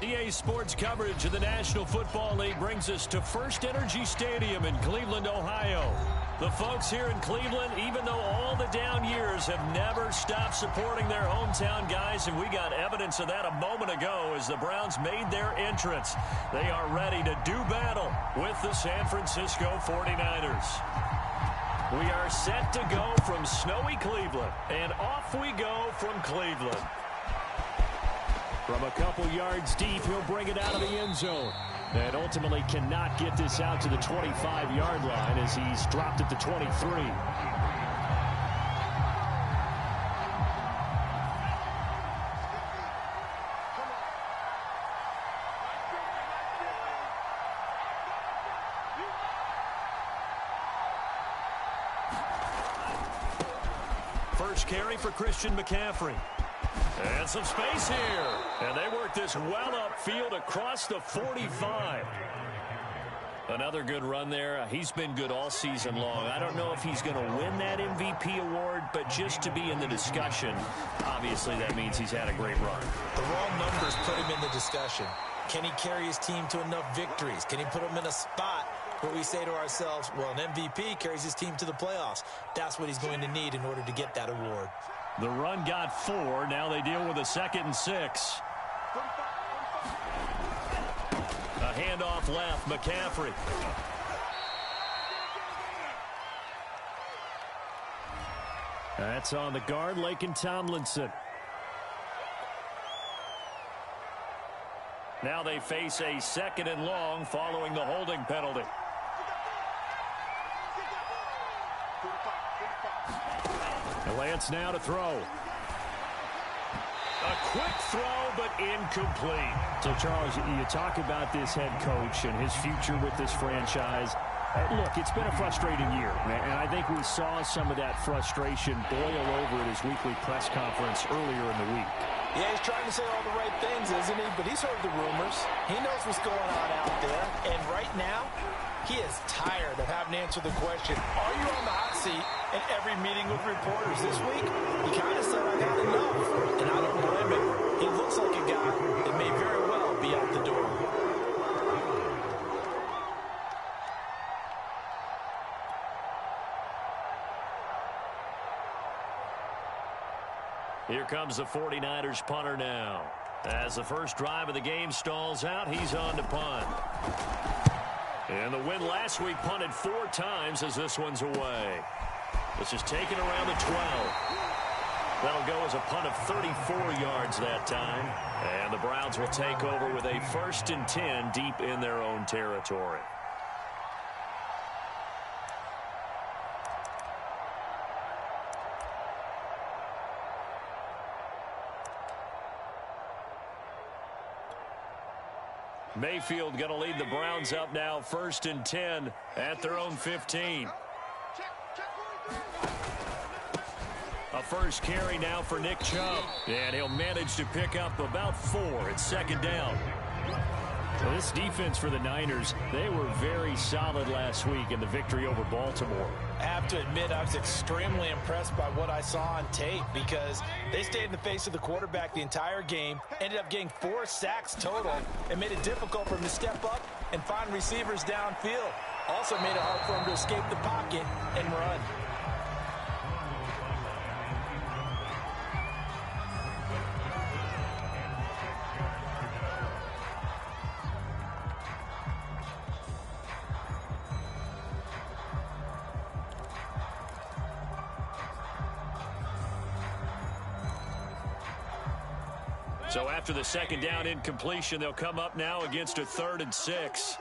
EA Sports coverage of the National Football League brings us to First Energy Stadium in Cleveland, Ohio. The folks here in Cleveland, even though all the down years, have never stopped supporting their hometown guys, and we got evidence of that a moment ago as the Browns made their entrance. They are ready to do battle with the San Francisco 49ers. We are set to go from snowy Cleveland, and off we go from Cleveland. From a couple yards deep, he'll bring it out of the end zone. And ultimately cannot get this out to the 25-yard line as he's dropped at the 23. First carry for Christian McCaffrey. And some space here. And they work this well upfield across the 45. Another good run there. He's been good all season long. I don't know if he's going to win that MVP award, but just to be in the discussion, obviously that means he's had a great run. The raw numbers put him in the discussion. Can he carry his team to enough victories? Can he put them in a spot where we say to ourselves, well, an MVP carries his team to the playoffs. That's what he's going to need in order to get that award. The run got 4. Now they deal with a 2nd and 6. A handoff left. McCaffrey. That's on the guard, Laken Tomlinson. Now they face a 2nd and long following the holding penalty. Lance now to throw. A quick throw, but incomplete. So, Charles, you talk about this head coach and his future with this franchise. Look, it's been a frustrating year, and I think we saw some of that frustration boil over at his weekly press conference earlier in the week. Yeah, he's trying to say all the right things, isn't he? But he's heard the rumors. He knows what's going on out there. And right now, he is tired of having to answer the question, are you on the hot seat? In every meeting with reporters this week, he kind of said, I got enough. And I don't blame him. He looks like a guy that may very well be out the door. Here comes the 49ers punter now. As the first drive of the game stalls out, he's on to punt. And the win last week punted 4 times as this one's away. This is taken around the 12. That'll go as a punt of 34 yards that time. And the Browns will take over with a 1st and 10 deep in their own territory. Mayfield going to lead the Browns up now, 1st and 10 at their own 15. A first carry now for Nick Chubb. And he'll manage to pick up about 4. It's 2nd down. Well, this defense for the Niners, they were very solid last week in the victory over Baltimore. I have to admit, I was extremely impressed by what I saw on tape because they stayed in the face of the quarterback the entire game, ended up getting 4 sacks total, and made it difficult for him to step up and find receivers downfield. Also made it hard for him to escape the pocket and run. So after the 2nd down incompletion, they'll come up now against a 3rd and 6.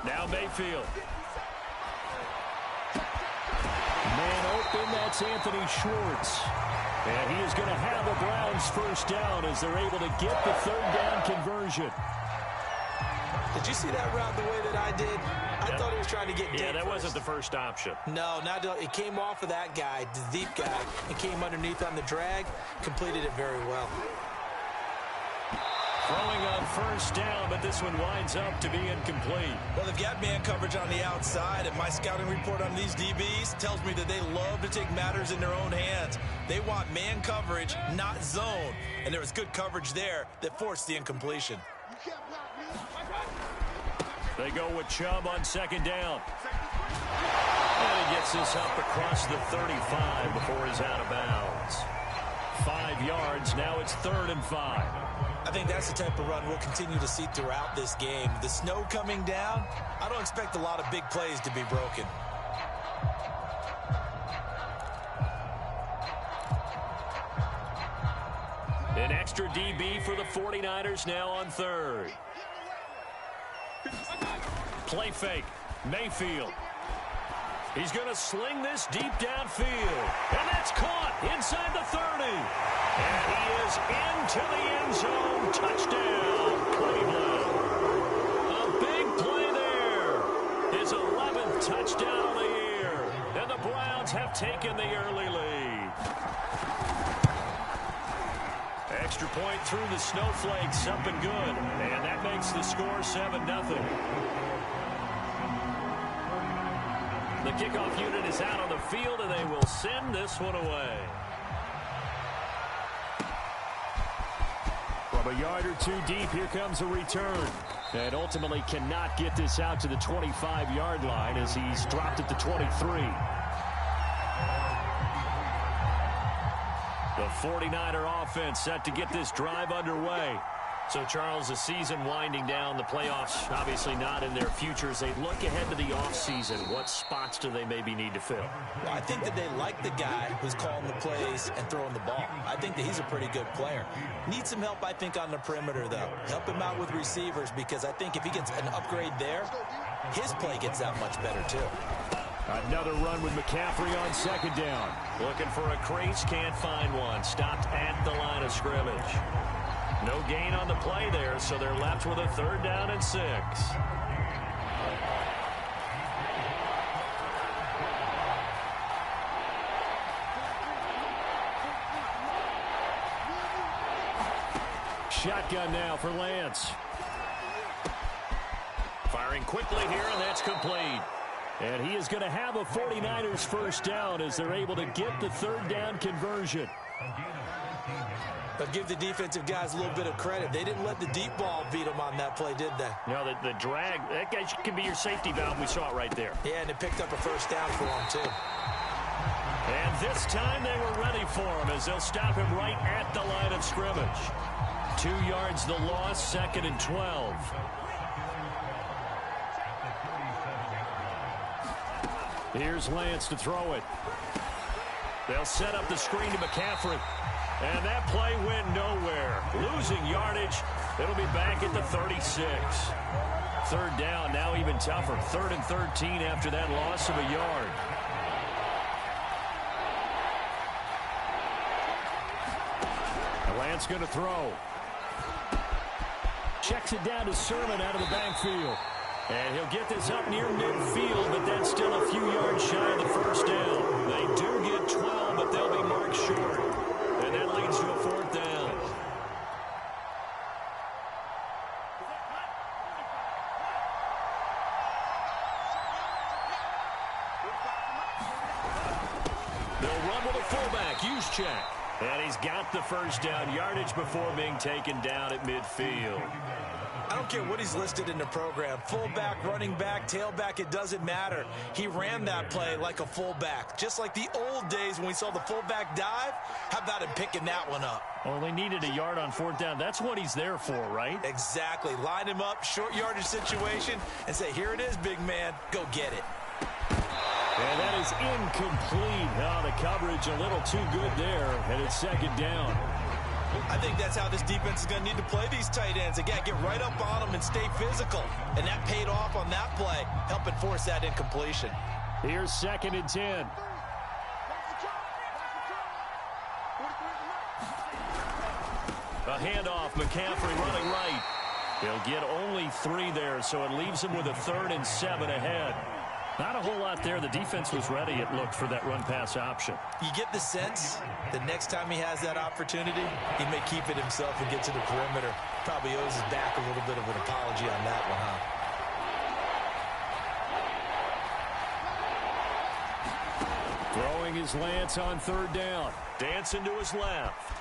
Now Mayfield. Man open, that's Anthony Schwartz. And he is going to have the Browns 1st down as they're able to get the 3rd down conversion. Did you see that route the way that I did? I thought he was trying to get deep. Yeah, that wasn't the first option. No, it came off of that guy, the deep guy, and came underneath on the drag, completed it very well. Throwing on first down, but this one winds up to be incomplete. Well, they've got man coverage on the outside, and my scouting report on these DBs tells me that they love to take matters in their own hands. They want man coverage, not zone. And there was good coverage there that forced the incompletion. They go with Chubb on second down. And he gets this up across the 35 before he's out of bounds. 5 yards, now it's 3rd and 5. I think that's the type of run we'll continue to see throughout this game. The snow coming down, I don't expect a lot of big plays to be broken. An extra DB for the 49ers now on 3rd. Play fake. Mayfield. He's going to sling this deep downfield. And that's caught inside the 30. And he is into the end zone. Touchdown, Cleveland. A big play there. His 11th touchdown of the year. And the Browns have taken the early lead. Extra point through the snowflakes, up and good. And that makes the score 7-0. The kickoff unit is out on the field, and they will send this one away. From a yard or two deep, here comes a return. And ultimately cannot get this out to the 25-yard line as he's dropped at the 23. The 49er offense set to get this drive underway. So, Charles, the season winding down, the playoffs obviously not in their futures. They look ahead to the offseason. What spots do they maybe need to fill? Well, I think that they like the guy who's calling the plays and throwing the ball. I think that he's a pretty good player. Needs some help, I think, on the perimeter, though. Help him out with receivers, because I think if he gets an upgrade there, his play gets that much better, too. Another run with McCaffrey on second down. Looking for a crease, can't find one. Stopped at the line of scrimmage. No gain on the play there, so they're left with a 3rd down and 6. Shotgun now for Lance. Firing quickly here, and that's complete. And he is going to have a 49ers first down as they're able to get the 3rd down conversion. But give the defensive guys a little bit of credit. They didn't let the deep ball beat them on that play, did they? No, the drag, that guy can be your safety valve. We saw it right there. Yeah, and it picked up a first down for them, too. And this time they were ready for him as they'll stop him right at the line of scrimmage. 2 yards the loss, 2nd and 12. Here's Lance to throw it. They'll set up the screen to McCaffrey. And that play went nowhere. Losing yardage. It'll be back at the 36. 3rd down, now even tougher. 3rd and 13 after that loss of a yard. Lance going to throw. Checks it down to Sermon out of the backfield. And he'll get this up near midfield, but that's still a few yards shy of the first down. They do get 12, but they'll be marked short. And that leads to a 4th down. They'll run with a fullback, Juszczyk. And he's got the first down yardage before being taken down at midfield. I don't care what he's listed in the program. Fullback, running back, tailback, it doesn't matter. He ran that play like a fullback. Just like the old days when we saw the fullback dive. How about him picking that one up? Well, they needed a yard on 4th down. That's what he's there for, right? Exactly. Line him up, short yardage situation, and say, here it is, big man. Go get it. And that is incomplete. Oh, the coverage a little too good there, and it's 2nd down. I think that's how this defense is going to need to play these tight ends. They got to get right up on them and stay physical. And that paid off on that play, helping force that incompletion. Here's 2nd and 10. A handoff, McCaffrey running right. He'll get only 3 there, so it leaves him with a 3rd and 7 ahead. Not a whole lot there. The defense was ready, it looked, for that run-pass option. You get the sense that next time he has that opportunity, he may keep it himself and get to the perimeter. Probably owes his back a little bit of an apology on that one, huh? Throwing his Lance on third down. Dancing to his left.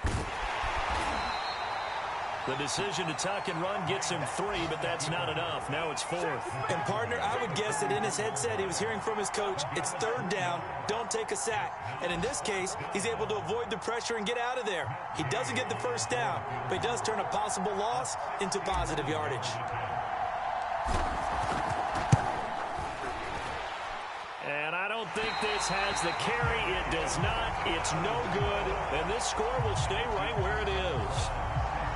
The decision to tuck and run gets him 3, but that's not enough. Now it's 4th. And, partner, I would guess that in his headset he was hearing from his coach, it's third down, don't take a sack. And in this case, he's able to avoid the pressure and get out of there. He doesn't get the first down, but he does turn a possible loss into positive yardage. And I don't think this has the carry. It does not. It's no good. And this score will stay right where it is.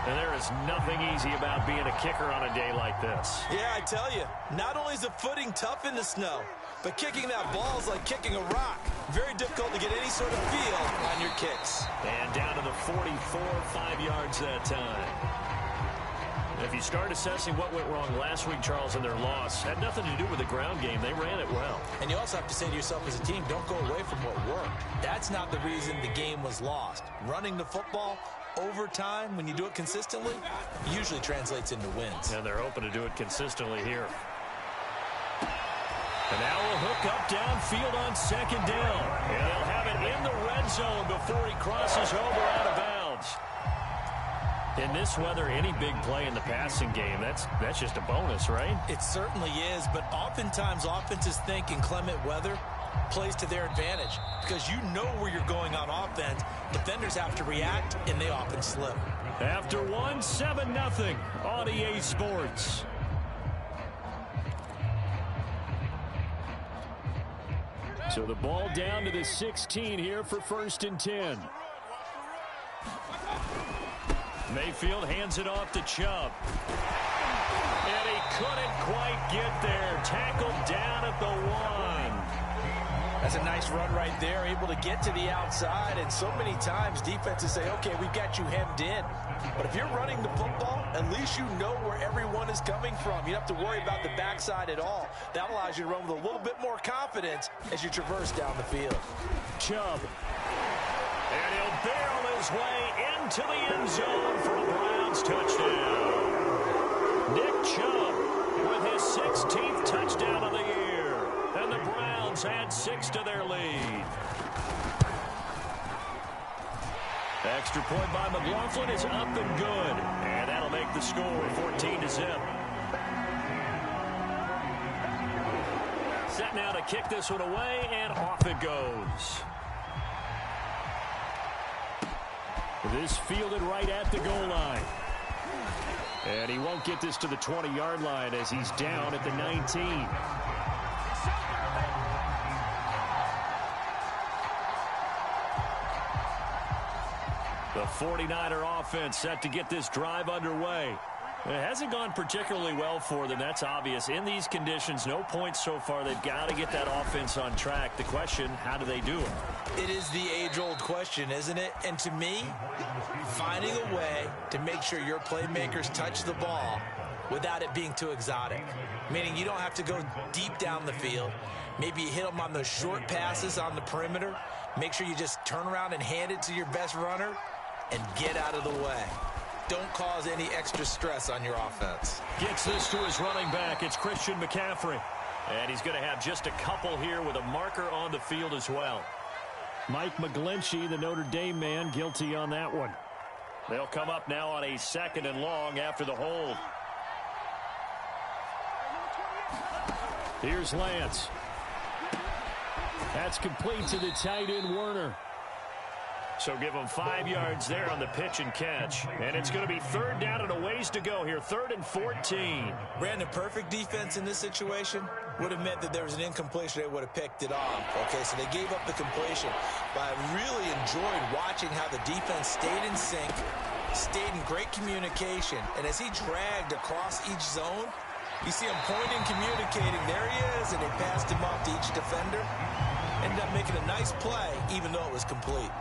And there is nothing easy about being a kicker on a day like this. Yeah, I tell you, not only is the footing tough in the snow, but kicking that ball is like kicking a rock. Very difficult to get any sort of feel on your kicks. And down to the 44, 5 yards that time. If you start assessing what went wrong last week, Charles, in their loss, had nothing to do with the ground game. They ran it well. And you also have to say to yourself as a team, don't go away from what worked. That's not the reason the game was lost. Running the football over time, when you do it consistently, usually translates into wins. And they're hoping to do it consistently here. And now we'll hook up downfield on second down. And they'll have it in the red zone before he crosses over out of bounds. In this weather, any big play in the passing game, that's just a bonus, right? It certainly is, but oftentimes offenses think inclement weather plays to their advantage because you know where you're going on offense. Defenders have to react, and they often slip. After 7-0 on EA Sports. So the ball down to the 16 here for 1st and 10. Mayfield hands it off to Chubb. And he couldn't quite get there. Tackled down at the 1. That's a nice run right there, able to get to the outside. And so many times defenses say, okay, we've got you hemmed in. But if you're running the football, at least you know where everyone is coming from. You don't have to worry about the backside at all. That allows you to run with a little bit more confidence as you traverse down the field. Chubb. And he'll barrel his way into the end zone for a Browns touchdown. Nick Chubb with his 16th touchdown of the year. And the Browns add 6 to their lead. Extra point by McLaughlin is up and good. And that'll make the score 14-0. Set now to kick this one away, and off it goes. This fielded right at the goal line. And he won't get this to the 20-yard line as he's down at the 19. The 49er offense set to get this drive underway. It hasn't gone particularly well for them. That's obvious. In these conditions, no points so far. They've got to get that offense on track. The question, how do they do it? It is the age-old question, isn't it? And to me, finding a way to make sure your playmakers touch the ball without it being too exotic. Meaning you don't have to go deep down the field. Maybe you hit them on those short passes on the perimeter. Make sure you just turn around and hand it to your best runner and get out of the way. Don't cause any extra stress on your offense. Gets this to his running back. It's Christian McCaffrey. And he's going to have just a couple here with a marker on the field as well. Mike McGlinchey, the Notre Dame man, guilty on that one. They'll come up now on a 2nd and long after the hold. Here's Lance. That's complete to the tight end, Werner. So give him 5 yards there on the pitch and catch. And it's going to be 3rd down and a ways to go here. 3rd and 14. Brandon, perfect defense in this situation would have meant that there was an incompletion. They would have picked it off. Okay, so they gave up the completion. But I really enjoyed watching how the defense stayed in sync, stayed in great communication. And as he dragged across each zone, you see him pointing, communicating. There he is, and they passed him off to each defender. Ended up making a nice play, even though it was complete.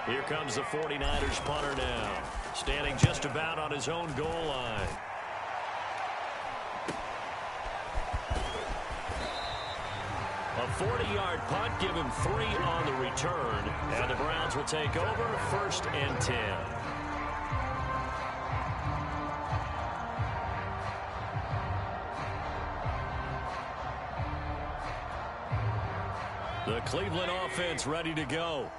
Here comes the 49ers punter now, standing just about on his own goal line. A 40-yard punt, give him 3 on the return, and the Browns will take over 1st and 10. The Cleveland offense ready to go.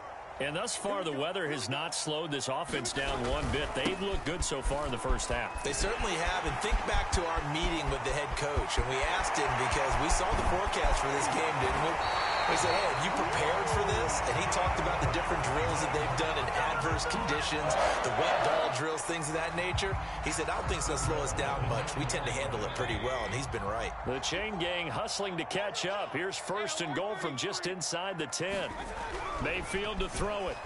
And thus far, the weather has not slowed this offense down one bit. They've looked good so far in the first half. They certainly have. And think back to our meeting with the head coach. And we asked him because we saw the forecast for this game, didn't we? We said, hey, have you prepared for this? And he talked about the different drills that they've done in adverse conditions, the wet ball drills, things of that nature. He said, I don't think it's going to slow us down much. We tend to handle it pretty well, and he's been right. The chain gang hustling to catch up. Here's 1st and goal from just inside the 10. Mayfield to throw it.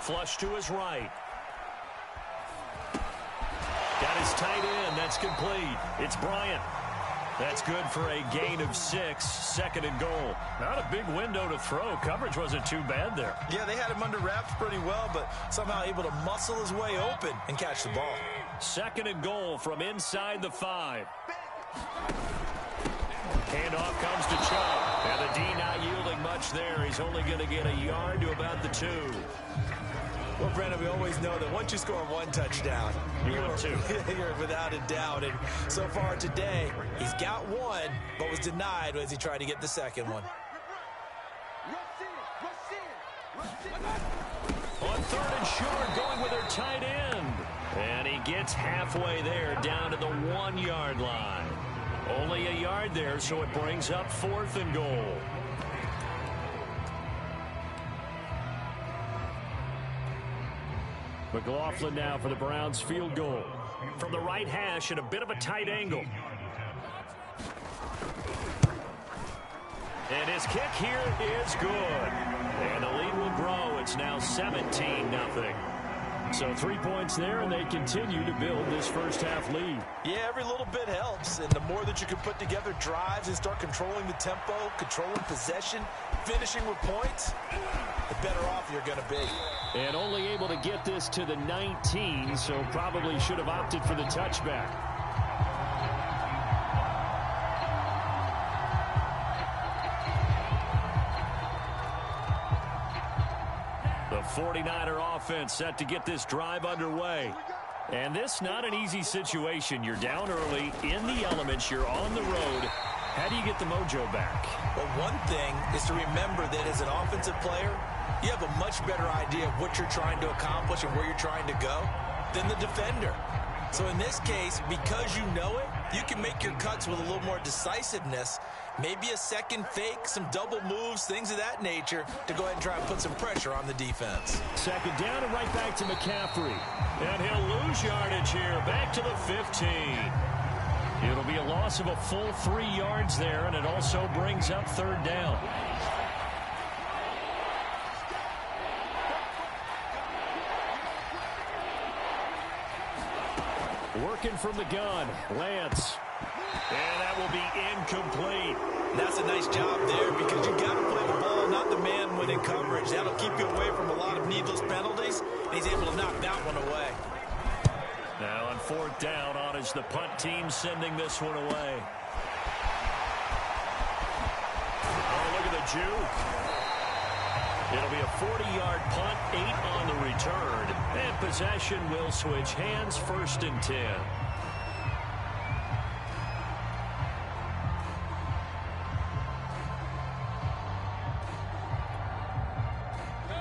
Flush to his right. Got his tight end. That's complete. It's Bryant. That's good for a gain of 6. 2nd and goal. Not a big window to throw. Coverage wasn't too bad there. Yeah, they had him under wraps pretty well, but somehow able to muscle his way open and catch the ball. 2nd and goal from inside the 5. Handoff comes to Chubb. And the D not yielding much there. He's only going to get a yard to about the 2. Well, Brandon, we always know that once you score 1 touchdown, you're without a doubt. And so far today, he's got 1, but was denied as he tried to get the 2nd one. On 3rd and short, going with their tight end. And he gets halfway there, down to the 1-yard line. Only a yard there, so it brings up 4th and goal. McLaughlin now for the Browns field goal. From the right hash at a bit of a tight angle. And his kick here is good. And the lead will grow. It's now 17-0. So 3 points there, and they continue to build this first half lead. Yeah, every little bit helps. And the more that you can put together drives and start controlling the tempo, controlling possession, finishing with points, the better off you're going to be. And only able to get this to the 19, so probably should have opted for the touchback. The 49er offense set to get this drive underway. And this not an easy situation. You're down early, in the elements, you're on the road. How do you get the mojo back? Well, one thing is to remember that as an offensive player, you have a much better idea of what you're trying to accomplish and where you're trying to go than the defender. So in this case, because you know it, you can make your cuts with a little more decisiveness, maybe a second fake, some double moves, things of that nature, to go ahead and try and put some pressure on the defense. 2nd down and right back to McCaffrey. And he'll lose yardage here, back to the 15. It'll be a loss of a full 3 yards there, and it also brings up 3rd down. Working from the gun, Lance. And that will be incomplete. That's a nice job there because you got to play the ball, not the man when in coverage. That'll keep you away from a lot of needless penalties. And he's able to knock that one away. Now on 4th down, on is the punt team sending this one away. Oh, look at the juke. It'll be a 40-yard punt, 8 on the return. And possession will switch hands, 1st and 10.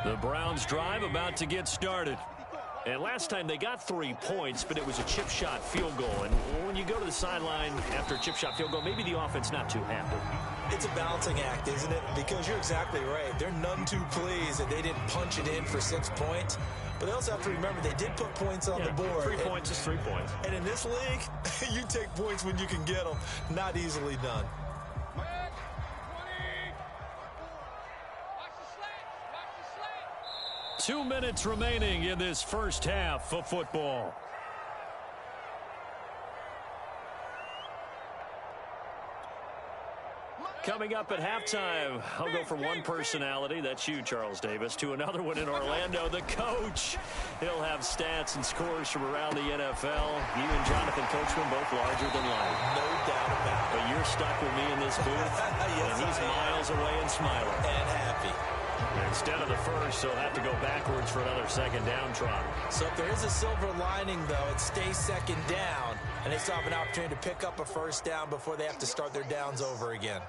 The Browns drive about to get started. And last time they got 3 points, but it was a chip shot field goal. And when you go to the sideline after a chip shot field goal, maybe the offense not too happy. It's a balancing act, isn't it? Because you're exactly right. They're none too pleased that they didn't punch it in for 6 points. But they also have to remember they did put points on the board. 3 points is 3 points. And in this league, you take points when you can get them. Not easily done. 2 minutes remaining in this first half of football. Coming up at halftime, I'll go from one personality, that's you, Charles Davis, to another one in Orlando, the coach. He'll have stats and scores from around the NFL. You and Jonathan Coachman both larger than life. No doubt about it. But you're stuck with me in this booth, yes, and he's miles away and smiling. And happy. Instead of the first, he'll have to go backwards for another second down try. So if there is a silver lining, though, it stays second down, and they still have an opportunity to pick up a first down before they have to start their downs over again.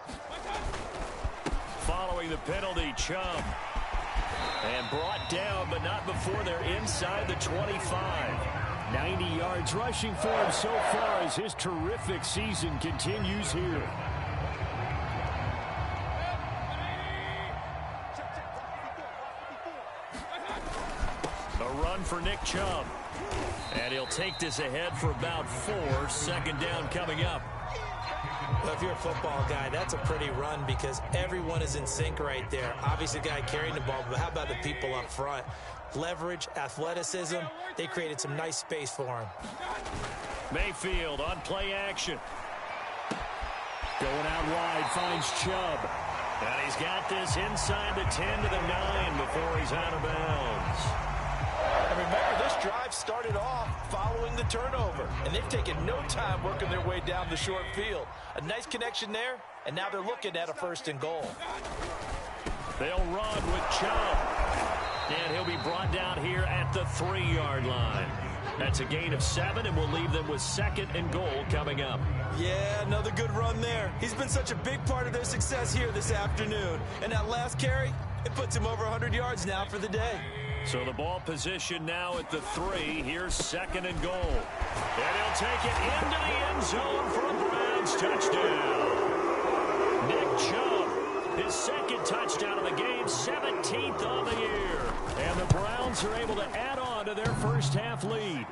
Following the penalty, Chubb. And brought down, but not before they're inside the 25. 90 yards rushing for him so far as his terrific season continues here. A run for Nick Chubb. And he'll take this ahead for about 4. Second down coming up. Well, if you're a football guy, that's a pretty run because everyone is in sync right there. Obviously, the guy carrying the ball, but how about the people up front? Leverage, athleticism, they created some nice space for him. Mayfield on play action. Going out wide, finds Chubb. And he's got this inside the 10 to the 9 before he's out of bounds. And remember, this drive started off following the turnover, and they've taken no time working their way down the short field. A nice connection there, and now they're looking at a 1st and goal. They'll run with Chubb. And he'll be brought down here at the 3-yard line. That's a gain of 7, and we'll leave them with 2nd and goal coming up. Yeah, another good run there. He's been such a big part of their success here this afternoon. And that last carry, it puts him over 100 yards now for the day. So the ball position now at the 3. Here's 2nd and goal. And he'll take it into the end zone for a Browns touchdown. Nick Chubb, his 2nd touchdown of the game, 17th on the year. And the Browns are able to add on to their first half lead. And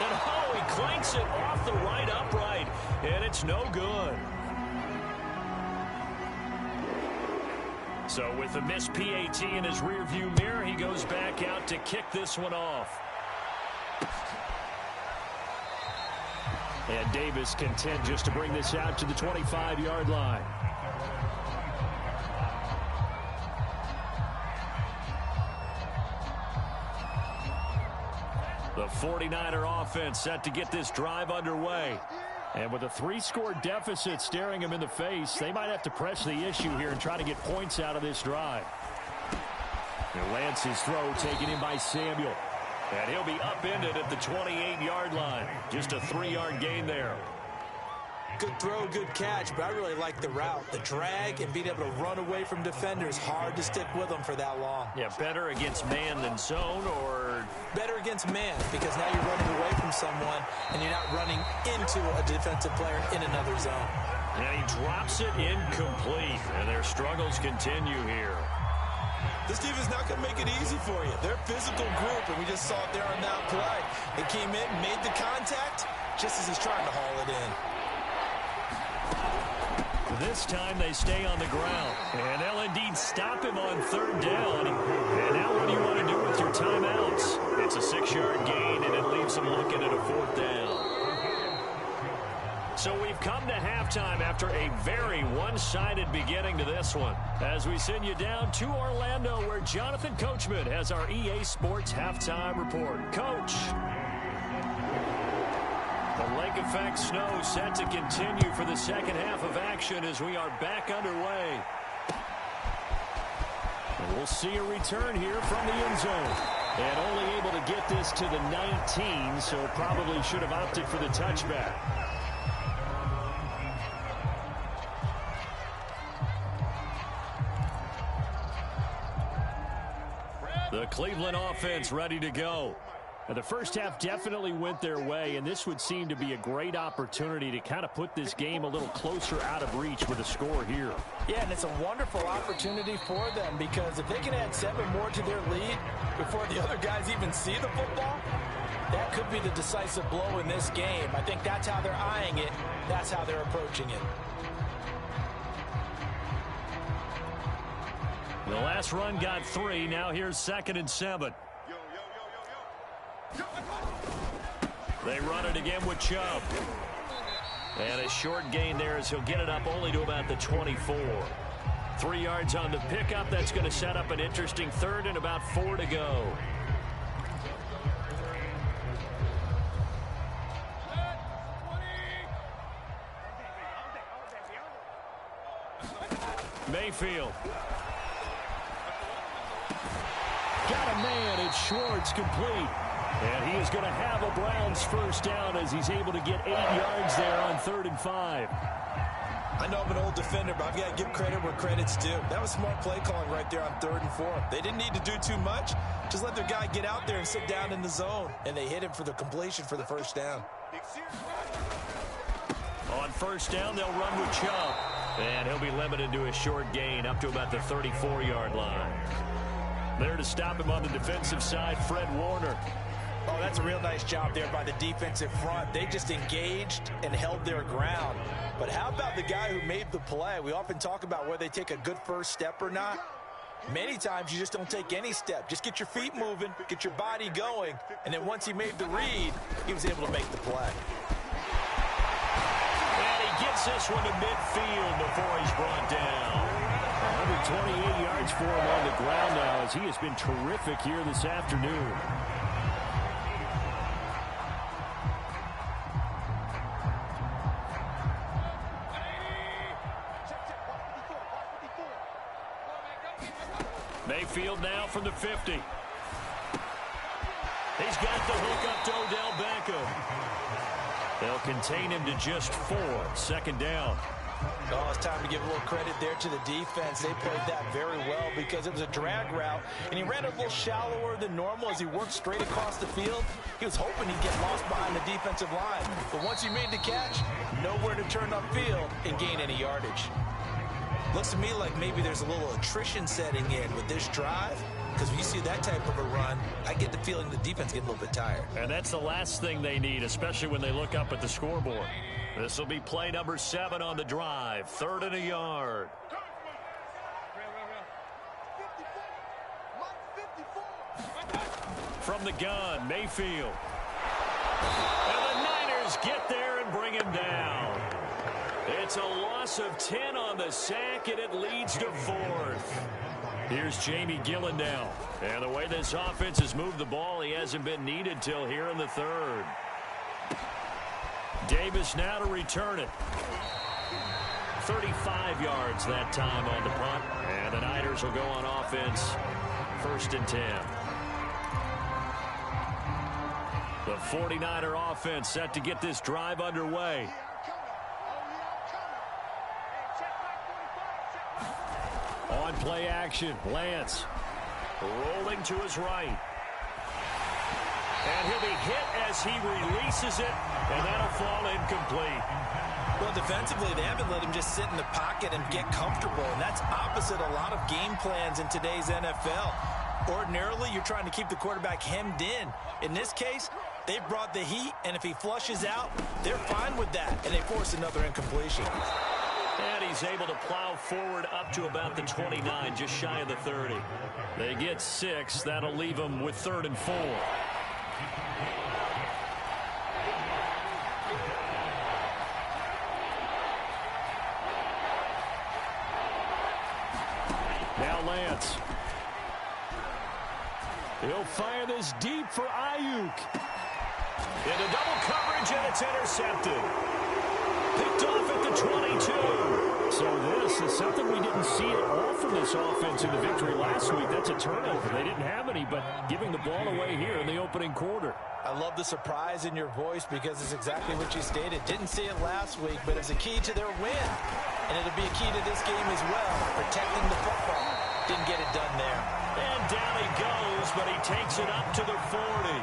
oh, he clanks it off the right upright. And it's no good. So with the missed PAT in his rearview mirror, he goes back out to kick this one off. And Davis content just to bring this out to the 25-yard line. The 49er offense set to get this drive underway. And with a 3-score deficit staring him in the face, they might have to press the issue here and try to get points out of this drive. And Lance's throw taken in by Samuel. And he'll be upended at the 28-yard line. Just a 3-yard gain there. Good throw, good catch, but I really like the route. The drag and being able to run away from defenders, hard to stick with them for that long. Yeah, better against man than zone, or? Better against man, because now you're running away from someone and you're not running into a defensive player in another zone. And he drops it incomplete, and their struggles continue here. This team is not going to make it easy for you. They're a physical group, and we just saw it there on that play. They came in, made the contact, just as he's trying to haul it in. This time they stay on the ground. And they'll indeed stop him on 3rd down. And now what do you want to do with your timeouts? It's a 6-yard gain, and it leaves them looking at a 4th down. So we've come to halftime after a very one-sided beginning to this one. As we send you down to Orlando, where Jonathan Coachman has our EA Sports halftime report. Coach. The lake effect snow set to continue for the second half of action as we are back underway. And we'll see a return here from the end zone. And only able to get this to the 19, so probably should have opted for the touchback. The Cleveland offense ready to go. Now, the first half definitely went their way, and this would seem to be a great opportunity to kind of put this game a little closer out of reach with a score here. Yeah, and it's a wonderful opportunity for them because if they can add 7 more to their lead before the other guys even see the football, that could be the decisive blow in this game. I think that's how they're eyeing it. That's how they're approaching it. The last run got 3. Now here's 2nd and 7. They run it again with Chubb. And a short gain there as he'll get it up only to about the 24. 3 yards on the pickup. That's going to set up an interesting third and about 4 to go. Mayfield. Got a man. It's Schwartz, complete. And he is going to have a Browns first down as he's able to get 8 yards there on 3rd and 5. I know I'm an old defender, but I've got to give credit where credit's due. That was smart play calling right there on 3rd and 4. They didn't need to do too much. Just let their guy get out there and sit down in the zone. And they hit him for the completion for the first down. On first down, they'll run with Chubb. And he'll be limited to a short gain up to about the 34-yard line. There to stop him on the defensive side, Fred Warner. Oh, that's a real nice job there by the defensive front. They just engaged and held their ground. But how about the guy who made the play? We often talk about whether they take a good first step or not. Many times you just don't take any step. Just get your feet moving, get your body going, and then once he made the read, he was able to make the play. And he gets this one to midfield before he's brought down. 128 yards for him on the ground now as he has been terrific here this afternoon. Mayfield now from the 50. He's got the hook up to Odell Beckham. They'll contain him to just 4. 2nd down. Oh, it's time to give a little credit there to the defense. They played that very well because it was a drag route, and he ran a little shallower than normal as he worked straight across the field. He was hoping he'd get lost behind the defensive line, but once he made the catch, nowhere to turn upfield and gain any yardage. Looks to me like maybe there's a little attrition setting in with this drive, because when you see that type of a run, I get the feeling the defense getting a little bit tired. And that's the last thing they need, especially when they look up at the scoreboard. This will be play number 7 on the drive. 3rd and a yard. From the gun, Mayfield. And the Niners get there and bring him down. It's a loss of 10 on the sack, and it leads to 4th. Here's Jamie Gillen now. And the way this offense has moved the ball, he hasn't been needed till here in the 3rd. Davis now to return it. 35 yards that time on the punt. And the Niners will go on offense. 1st and 10. The 49er offense set to get this drive underway. On play action, Lance rolling to his right. And he'll be hit as he releases it, and that'll fall incomplete. Well, defensively, they haven't let him just sit in the pocket and get comfortable, and that's opposite a lot of game plans in today's NFL. Ordinarily, you're trying to keep the quarterback hemmed in. In this case, they brought the heat, and if he flushes out, they're fine with that, and they force another incompletion. And he's able to plow forward up to about the 29, just shy of the 30. They get 6. That'll leave them with 3rd and 4. Now Lance. He'll fire this deep for Ayuk. Into double coverage, and it's intercepted. Picked off at the 22. So this is something we didn't see at all from this offense in the victory last week. That's a turnover. They didn't have any, but giving the ball away here in the opening quarter. I love the surprise in your voice because it's exactly what you stated. Didn't see it last week, but it's a key to their win. And it'll be a key to this game as well, protecting the football. Didn't get it done there. And down he goes, but he takes it up to the 40.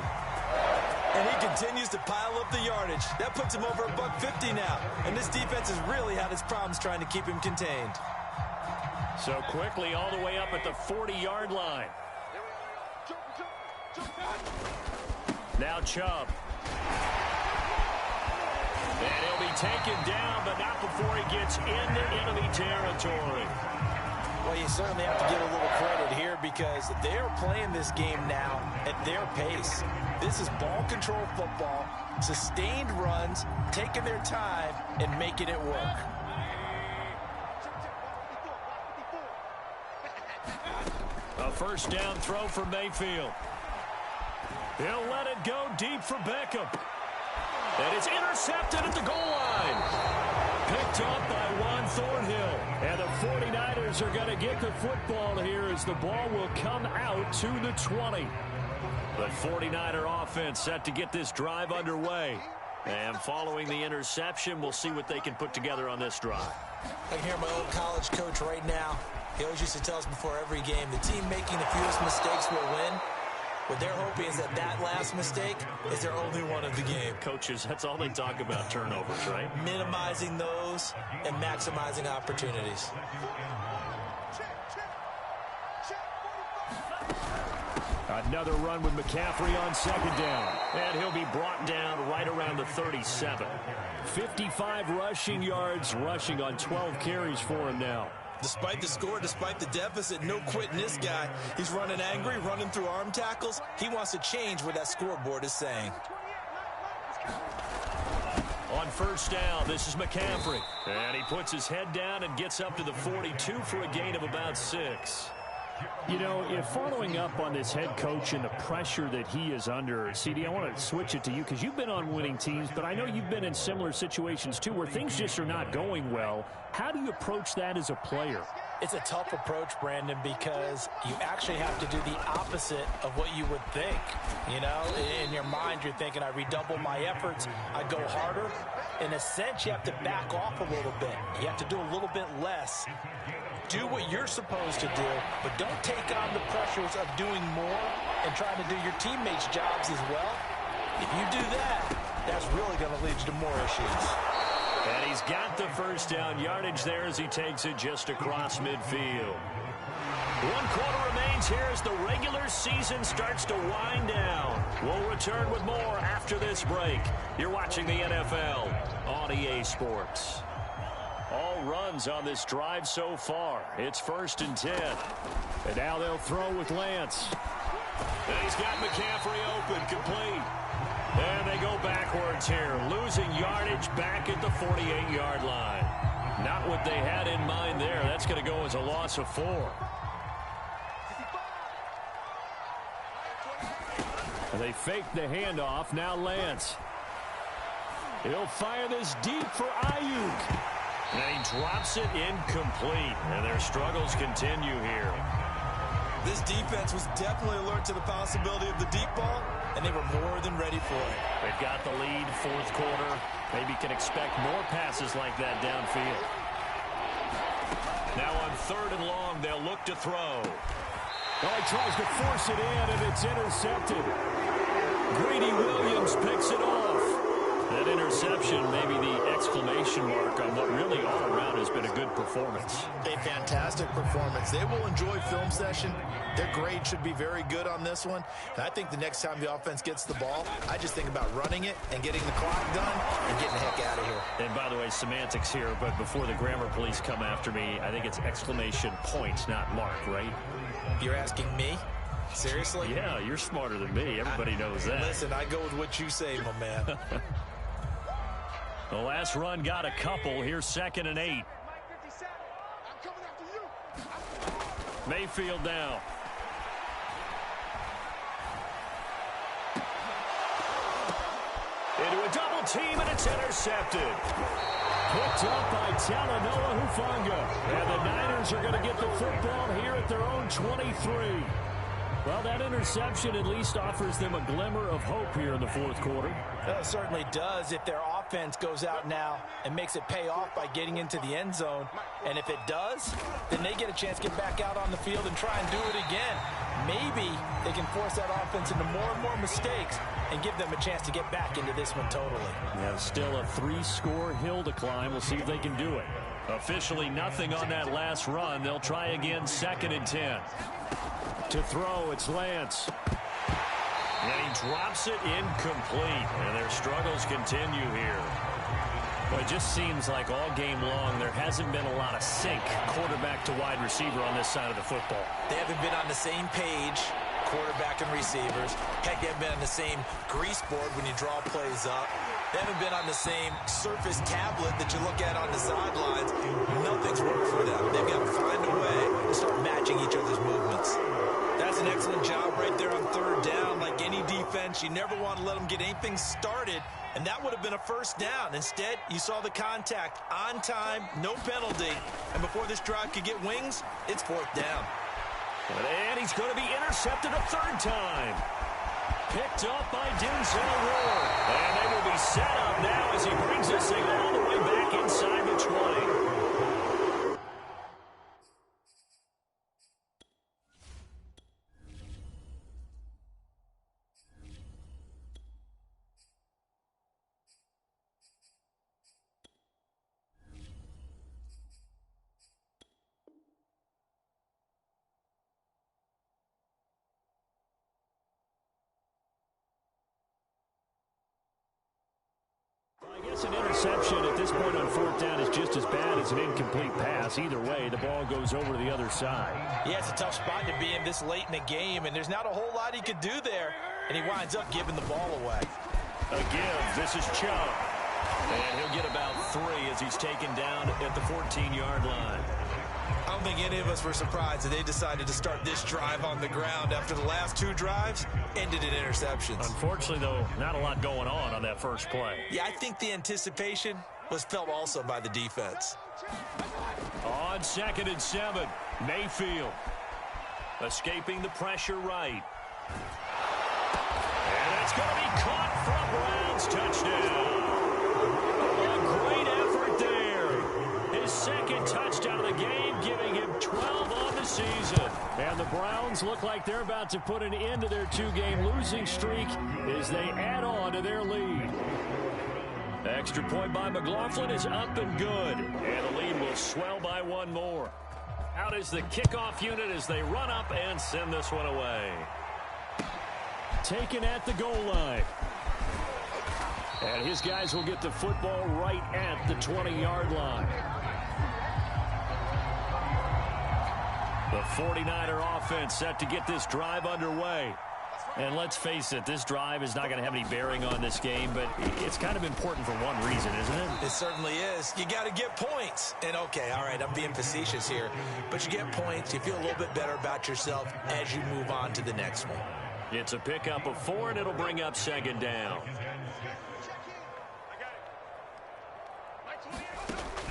And he continues to pile up the yardage. That puts him over $150 now. And this defense has really had its problems trying to keep him contained. So quickly all the way up at the 40-yard line. Now Chubb. And he'll be taken down, but not before he gets into enemy territory. Well, you certainly have to give a little credit here because they're playing this game now at their pace. This is ball control football, sustained runs, taking their time, and making it work. A first down throw for Mayfield. He'll let it go deep for Beckham. And it's intercepted at the goal line. Picked up by Juan Thornhill. And the 49ers are going to get the football here as the ball will come out to the 20. The 49er offense set to get this drive underway. And following the interception, we'll see what they can put together on this drive. I can hear my old college coach right now. He always used to tell us before every game, the team making the fewest mistakes will win. What they're hoping is that that last mistake is their only one of the game. Coaches, that's all they talk about, turnovers, right? Minimizing those and maximizing opportunities. Another run with McCaffrey on second down. And he'll be brought down right around the 37. 55 rushing yards, rushing on 12 carries for him now. Despite the score, despite the deficit, no quitting this guy. He's running angry, running through arm tackles. He wants to change what that scoreboard is saying. On first down, this is McCaffrey. And he puts his head down and gets up to the 42 for a gain of about 6. You know, if following up on this head coach and the pressure that he is under, CD, I want to switch it to you because you've been on winning teams, but I know you've been in similar situations too where things just are not going well. How do you approach that as a player? It's a tough approach, Brandon, because you actually have to do the opposite of what you would think. You know, in your mind, you're thinking, I redouble my efforts, I go harder. In a sense, you have to back off a little bit. You have to do a little bit less. Do what you're supposed to do, but don't take on the pressures of doing more and trying to do your teammates' jobs as well. If you do that, that's really going to lead you to more issues. And he's got the first down yardage there as he takes it just across midfield. 1 quarter remains here as the regular season starts to wind down. We'll return with more after this break. You're watching the NFL on EA Sports. All runs on this drive so far. It's 1st and 10. And now they'll throw with Lance. And he's got McCaffrey open, complete. And they go backwards here, losing yardage back at the 48-yard line. Not what they had in mind there. That's going to go as a loss of 4. And they fake the handoff. Now Lance. He'll fire this deep for Ayuk. And he drops it incomplete. And their struggles continue here. This defense was definitely alert to the possibility of the deep ball, and they were more than ready for it. They've got the lead, 4th quarter. Maybe can expect more passes like that downfield. Now on 3rd and long, they'll look to throw. Oh, he tries to force it in, and it's intercepted. Greedy Williams picks it off. That interception, maybe the exclamation mark on what really all around has been a good performance. A fantastic performance. They will enjoy film session. Their grade should be very good on this one. And I think the next time the offense gets the ball, I just think about running it and getting the clock done and getting the heck out of here. And by the way, semantics here, but before the grammar police come after me, I think it's exclamation point, not mark, right? You're asking me? Seriously? Yeah, you're smarter than me. Everybody knows that. Listen, I go with what you say, my man. The last run got a couple. Here's 2nd and 8. Mayfield now. Into a double team, and it's intercepted. Picked up by Talanoa Hufanga. And the Niners are going to get the football here at their own 23. Well, that interception at least offers them a glimmer of hope here in the 4th quarter. It certainly does if their offense goes out now and makes it pay off by getting into the end zone. And if it does, then they get a chance to get back out on the field and try and do it again. Maybe they can force that offense into more and more mistakes and give them a chance to get back into this one totally. Yeah, still a 3-score hill to climb. We'll see if they can do it. Officially nothing on that last run. They'll try again, 2nd and 10. To throw, it's Lance. And he drops it incomplete. And their struggles continue here. Well, it just seems like all game long there hasn't been a lot of sync quarterback to wide receiver on this side of the football. They haven't been on the same page, quarterback and receivers. Heck, they haven't been on the same grease board when you draw plays up. They haven't been on the same surface tablet that you look at on the sidelines. Nothing's worked for them. They've got to find a way to start matching each other's movements. That's an excellent job right there on third down. Like any defense, you never want to let them get anything started, and that would have been a first down. Instead, you saw the contact on time, no penalty, and before this drive could get wings, it's fourth down. And he's going to be intercepted a third time. Picked up by Denzel Ward. And they will be set up now as he brings this thing all the way back inside the 20. An interception at this point on fourth down is just as bad as an incomplete pass. Either way, the ball goes over to the other side. Yeah, it's a tough spot to be in this late in the game, and there's not a whole lot he could do there, and he winds up giving the ball away. A give. This is Chubb. And he'll get about 3 as he's taken down at the 14-yard line. I don't think any of us were surprised that they decided to start this drive on the ground after the last 2 drives ended in interceptions. Unfortunately, though, not a lot going on that first play. Yeah, I think the anticipation was felt also by the defense. On 2nd and 7, Mayfield escaping the pressure right. And it's going to be caught for a Browns touchdown. A great effort there. His second touchdown of the game, giving him 12 on the season. And the Browns look like they're about to put an end to their 2-game losing streak as they add on to their lead. Extra point by McLaughlin is up and good. And the lead will swell by 1 more. Out is the kickoff unit as they run up and send this one away. Taken at the goal line. And his guys will get the football right at the 20-yard line. The 49er offense set to get this drive underway. And let's face it, this drive is not going to have any bearing on this game, but it's kind of important for one reason, isn't it? It certainly is. You got to get points. And, okay, all right, I'm being facetious here, but you get points, you feel a little bit better about yourself as you move on to the next one. It's a pickup of 4, and it'll bring up 2nd down.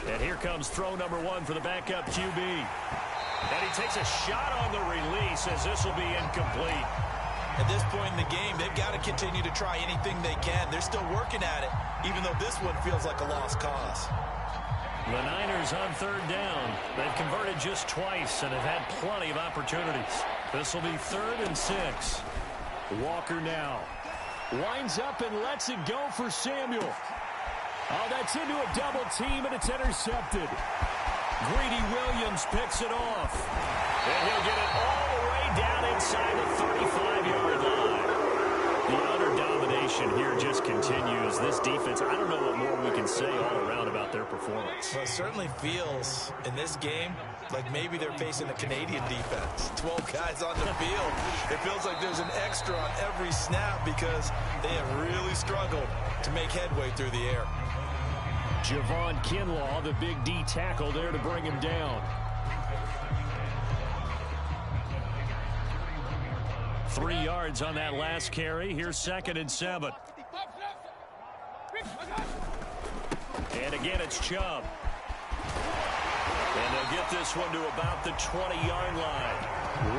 And here comes throw number 1 for the backup QB. And he takes a shot on the release as this will be incomplete. At this point in the game, they've got to continue to try anything they can. They're still working at it, even though this one feels like a lost cause. The Niners on 3rd down. They've converted just twice and have had plenty of opportunities. This will be 3rd and 6. Walker now winds up and lets it go for Samuel. Oh, that's into a double team, and it's intercepted. Greedy Williams picks it off. And he'll get it all the way down inside the 35-yard line. The utter domination here just continues. This defense, I don't know what more we can say all around about their performance. Well, it certainly feels in this game like maybe they're facing a Canadian defense. 12 guys on the field. It feels like there's an extra on every snap because they have really struggled to make headway through the air. Javon Kinlaw, the big D tackle there to bring him down. 3 yards on that last carry. Here's 2nd and 7. And again, it's Chubb. And they'll get this one to about the 20-yard line.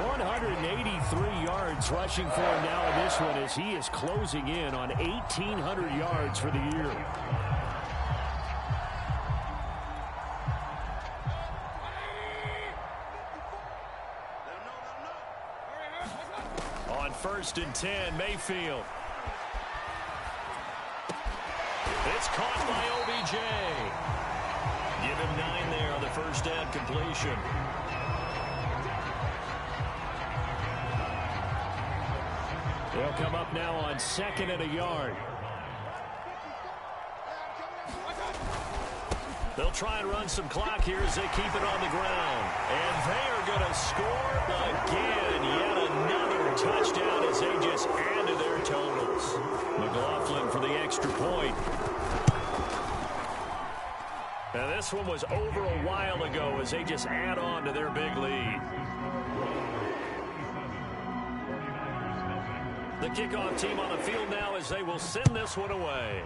183 yards rushing for him now in this one as he is closing in on 1,800 yards for the year. On 1st and 10, Mayfield. It's caught by OBJ. Give him 9 there on the first down completion. They'll come up now on 2nd and a yard. They'll try and run some clock here as they keep it on the ground. And they are going to score again. Yet another touchdown as they just add to their totals. McLaughlin for the extra point. Now this one was over a while ago as they just add on to their big lead. The kickoff team on the field now as they will send this one away.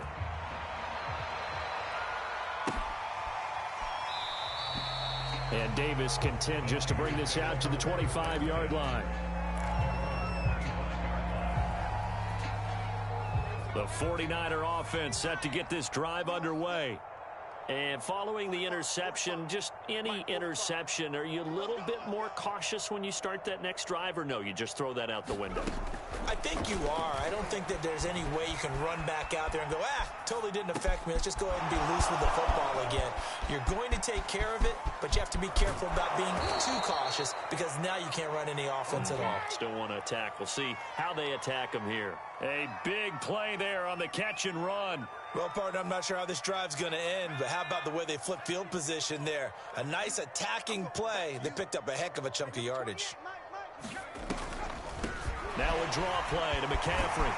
And Davis content just to bring this out to the 25-yard line. The 49er offense set to get this drive underway. And following the interception, just any interception, are you a little bit more cautious when you start that next drive, or no, you just throw that out the window? I think you are. I don't think that there's any way you can run back out there and go, totally didn't affect me. Let's just go ahead and be loose with the football again. You're going to take care of it, but you have to be careful about being too cautious because now you can't run any offense at all. Still want to attack. We'll see how they attack them here. A big play there on the catch and run. Well, partner, I'm not sure how this drive's going to end, but how about the way they flip field position there? A nice attacking play. They picked up a heck of a chunk of yardage. Now a draw play to McCaffrey.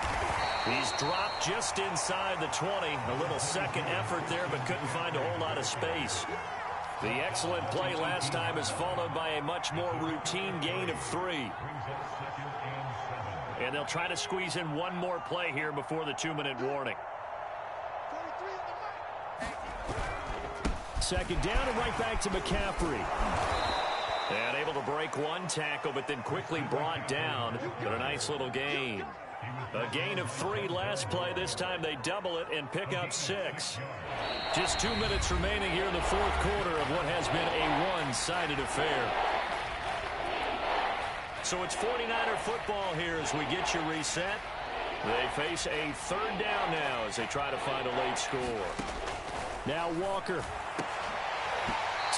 He's dropped just inside the 20. A little second effort there, but couldn't find a whole lot of space. The excellent play last time is followed by a much more routine gain of 3. And they'll try to squeeze in one more play here before the 2-minute warning. Second down and right back to McCaffrey. And able to break one tackle, but then quickly brought down. But a nice little gain. A gain of 3 last play. This time they double it and pick up 6. Just 2 minutes remaining here in the fourth quarter of what has been a one-sided affair. So it's 49er football here as we get you reset. They face a third down now as they try to find a late score. Now Walker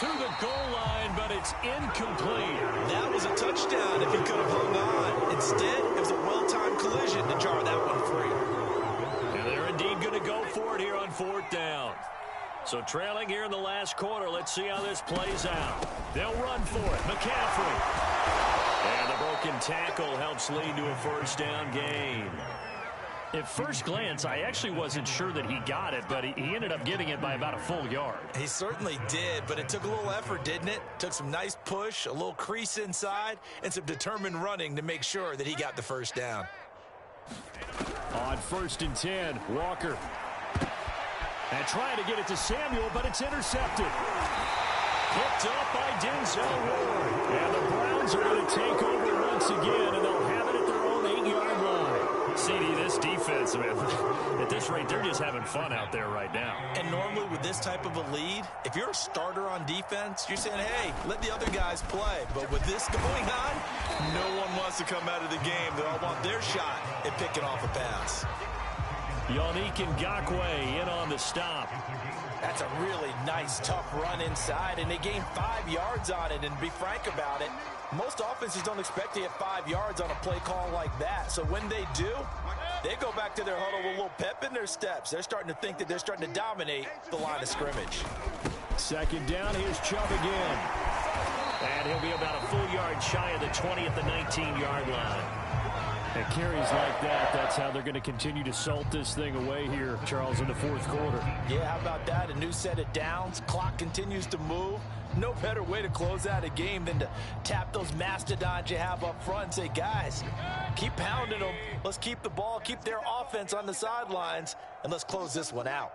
to the goal line, but it's incomplete. That was a touchdown if he could have hung on. Instead, it was a well-timed collision to jar that one free. And they're indeed going to go for it here on fourth down. So trailing here in the last quarter, let's see how this plays out. They'll run for it. McCaffrey. And the broken tackle helps lead to a first down gain. At first glance, I actually wasn't sure that he got it, but he ended up getting it by about a full yard. He certainly did, but it took a little effort, didn't it? Took some nice push, a little crease inside, and some determined running to make sure that he got the first down. On 1st and 10, Walker. And trying to get it to Samuel, but it's intercepted. Picked up by Denzel Ward. And the Browns are going to take over once again, and they'll have it at their own 8-yard line. CD, this defense, man, at this rate, they're just having fun out there right now. And normally with this type of a lead, if you're a starter on defense, you're saying, hey, let the other guys play. But with this going on, no one wants to come out of the game. They all want their shot at picking off a pass. Yannick Ngakoue in on the stop. That's a really nice, tough run inside, and they gained 5 yards on it. And to be frank about it, most offenses don't expect to get 5 yards on a play call like that. So when they do, they go back to their huddle with a little pep in their steps. They're starting to think that they're starting to dominate the line of scrimmage. Second down, here's Chubb again. And he'll be about a full yard shy of the 20 at the 19-yard line. And carries like that, that's how they're going to continue to salt this thing away here, Charles, in the fourth quarter. Yeah, how about that? A new set of downs. Clock continues to move. No better way to close out a game than to tap those mastodons you have up front and say, guys, keep pounding them. Let's keep the ball, keep their offense on the sidelines, and let's close this one out.